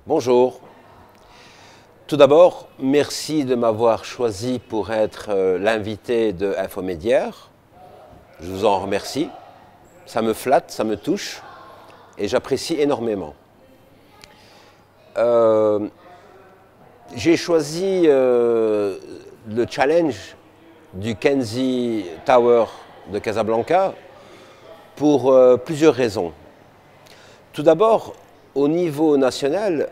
Bonjour. Tout d'abord, merci de m'avoir choisi pour être l'invité de Infomédiaire. Je vous en remercie. Ça me flatte, ça me touche et j'apprécie énormément. J'ai choisi le challenge du Kenzie Tower de Casablanca pour plusieurs raisons. Tout d'abord, au niveau national,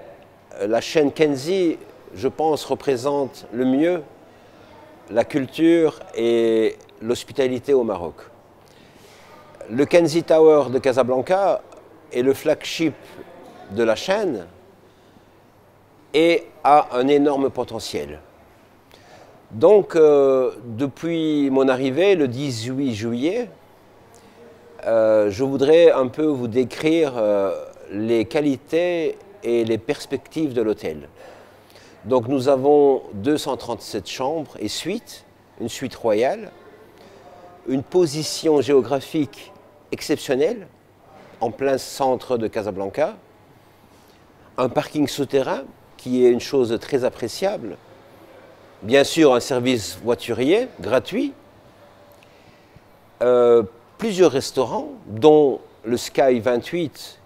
la chaîne Kenzie, je pense, représente le mieux la culture et l'hospitalité au Maroc. Le Kenzie Tower de Casablanca est le flagship de la chaîne et a un énorme potentiel. Donc, depuis mon arrivée, le 18 juillet, je voudrais un peu vous décrire les qualités et les perspectives de l'hôtel. Donc nous avons 237 chambres et suites, une suite royale, une position géographique exceptionnelle, en plein centre de Casablanca, un parking souterrain qui est une chose très appréciable, bien sûr un service voiturier gratuit, plusieurs restaurants, dont le Sky 28,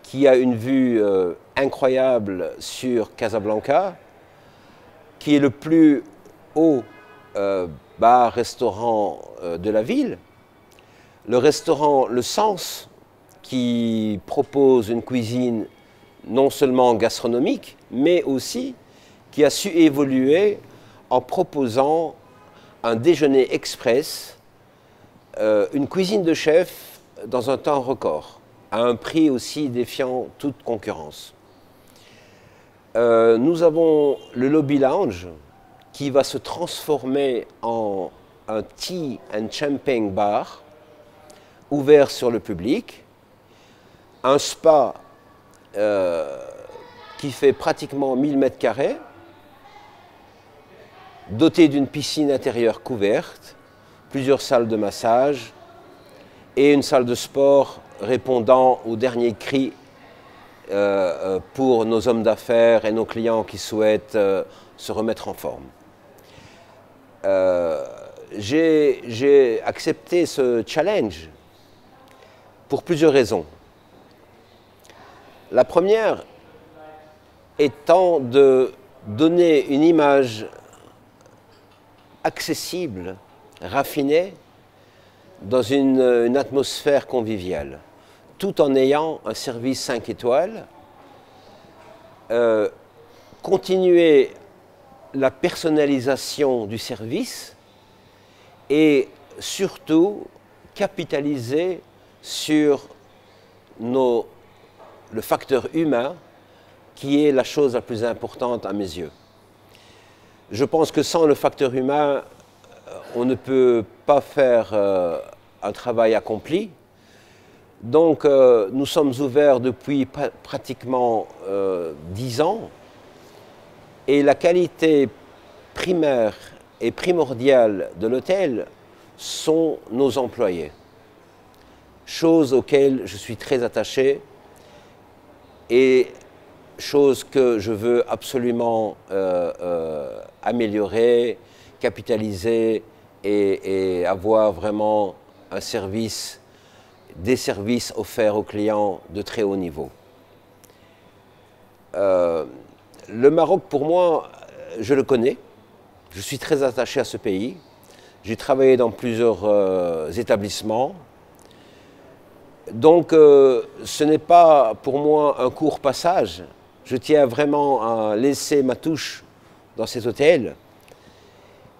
qui a une vue incroyable sur Casablanca, qui est le plus haut bar-restaurant de la ville. Le restaurant Le Sens, qui propose une cuisine non seulement gastronomique, mais aussi qui a su évoluer en proposant un déjeuner express, une cuisine de chef dans un temps record, à un prix aussi défiant toute concurrence. Nous avons le lobby lounge qui va se transformer en un tea and champagne bar ouvert sur le public, un spa qui fait pratiquement 1000 mètres carrés, doté d'une piscine intérieure couverte, plusieurs salles de massage et une salle de sport répondant aux derniers cris pour nos hommes d'affaires et nos clients qui souhaitent se remettre en forme. J'ai accepté ce challenge pour plusieurs raisons. La première étant de donner une image accessible, raffinée, dans une atmosphère conviviale, tout en ayant un service 5 étoiles, continuer la personnalisation du service et surtout capitaliser sur le facteur humain qui est la chose la plus importante à mes yeux. Je pense que sans le facteur humain, on ne peut pas faire un travail accompli. Donc, nous sommes ouverts depuis pratiquement 10 ans et la qualité primaire et primordiale de l'hôtel sont nos employés. Chose auxquelles je suis très attaché et chose que je veux absolument améliorer, capitaliser et avoir vraiment un service, des services offerts aux clients de très haut niveau. Le Maroc, pour moi, je le connais. Je suis très attaché à ce pays. J'ai travaillé dans plusieurs établissements. Donc, ce n'est pas pour moi un court passage. Je tiens vraiment à laisser ma touche dans cet hôtel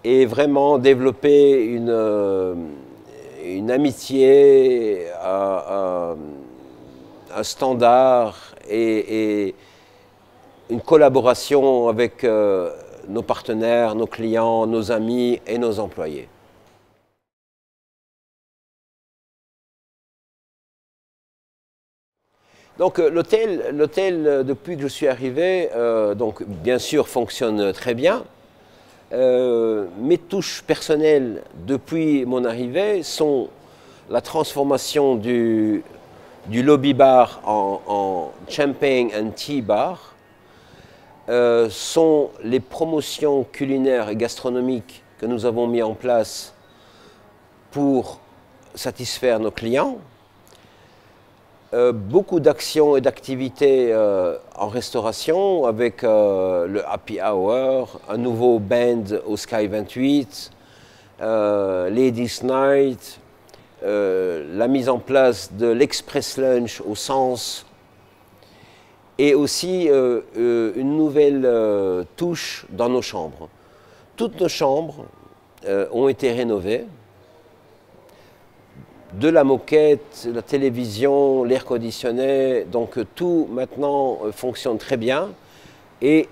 et vraiment développer une amitié, un standard et une collaboration avec nos partenaires, nos clients, nos amis et nos employés. Donc l'hôtel, depuis que je suis arrivé, donc bien sûr fonctionne très bien. Mes touches personnelles depuis mon arrivée sont la transformation du lobby bar en champagne and tea bar, sont les promotions culinaires et gastronomiques que nous avons mis en place pour satisfaire nos clients. Beaucoup d'actions et d'activités en restauration avec le Happy Hour, un nouveau band au Sky 28, Ladies Night, la mise en place de l'Express Lunch au Sens et aussi une nouvelle touche dans nos chambres. Toutes nos chambres ont été rénovées. De la moquette, la télévision, l'air conditionné, donc tout maintenant fonctionne très bien et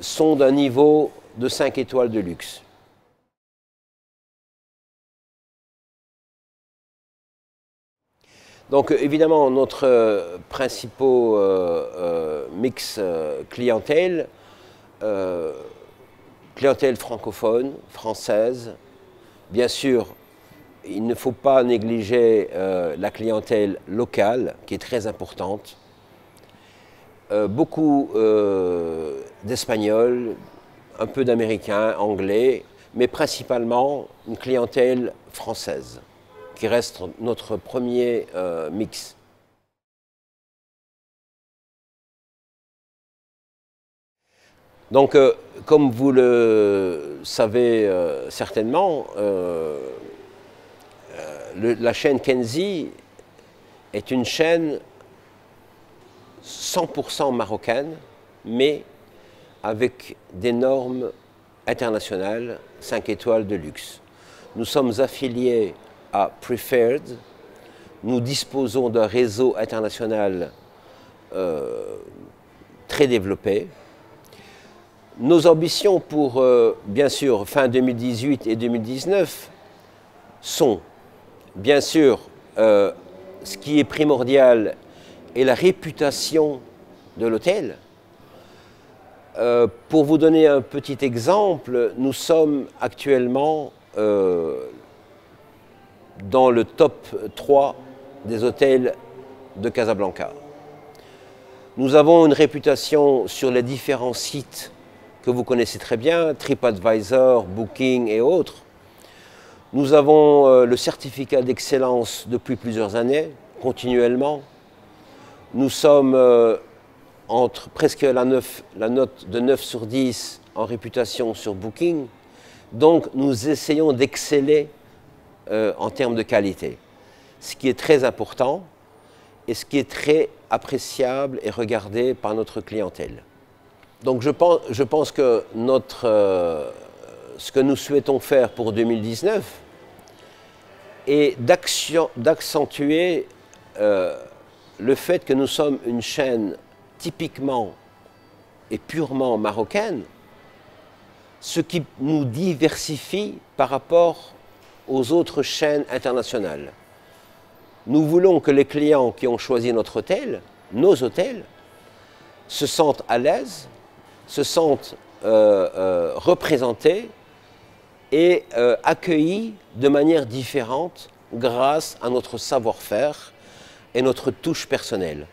sont d'un niveau de 5 étoiles de luxe. Donc évidemment notre principal mix clientèle, clientèle francophone, française, bien sûr. Il ne faut pas négliger la clientèle locale, qui est très importante. Beaucoup d'Espagnols, un peu d'Américains, Anglais, mais principalement une clientèle française, qui reste notre premier mix. Donc, comme vous le savez certainement, la chaîne Kenzie est une chaîne 100% marocaine, mais avec des normes internationales, 5 étoiles de luxe. Nous sommes affiliés à Preferred, nous disposons d'un réseau international très développé. Nos ambitions pour, bien sûr, fin 2018 et 2019 sont bien sûr, ce qui est primordial est la réputation de l'hôtel. Pour vous donner un petit exemple, nous sommes actuellement dans le top 3 des hôtels de Casablanca. Nous avons une réputation sur les différents sites que vous connaissez très bien, TripAdvisor, Booking et autres. Nous avons le certificat d'excellence depuis plusieurs années, continuellement. Nous sommes entre presque la note de 9 sur 10 en réputation sur Booking. Donc nous essayons d'exceller en termes de qualité, ce qui est très important et ce qui est très appréciable et regardé par notre clientèle. Donc je pense que ce que nous souhaitons faire pour 2019 est d'accentuer le fait que nous sommes une chaîne typiquement et purement marocaine, ce qui nous diversifie par rapport aux autres chaînes internationales. Nous voulons que les clients qui ont choisi notre hôtel, nos hôtels, se sentent à l'aise, se sentent représentés et accueillis de manière différente grâce à notre savoir-faire et notre touche personnelle.